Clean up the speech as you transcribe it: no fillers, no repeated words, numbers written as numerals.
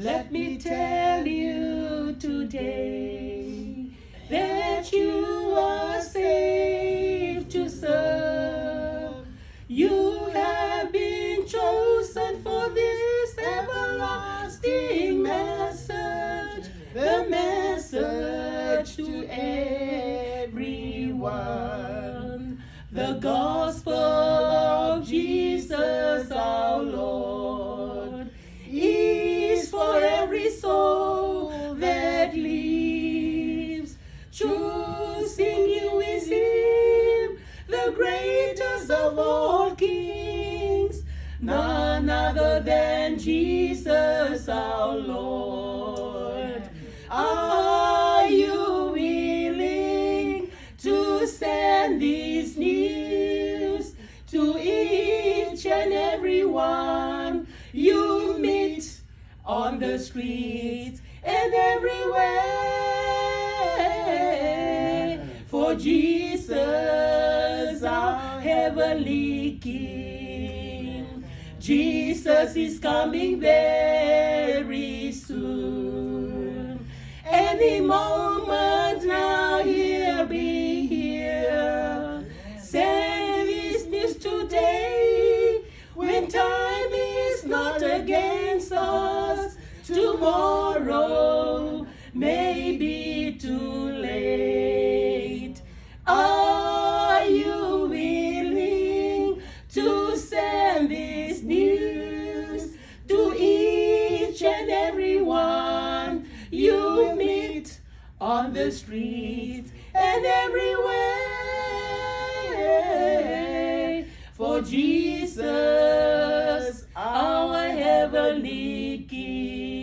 Let me tell you today that you are saved to serve. You have been chosen for this everlasting message, the message to everyone, the gospel of Jesus our Lord is for every soul that lives. Choosing you is Him, the greatest of all kings, none other than Jesus our Lord. Are you willing to send this news to each and every one you meet on the streets and everywhere? For Jesus, our heavenly King, Jesus is coming very soon. Any moment now He'll be here. Send His news today when time is not against us. Tomorrow may be too late. Are you willing to send this news to each and every one you meet on the streets and everywhere? For Jesus, our heavenly King.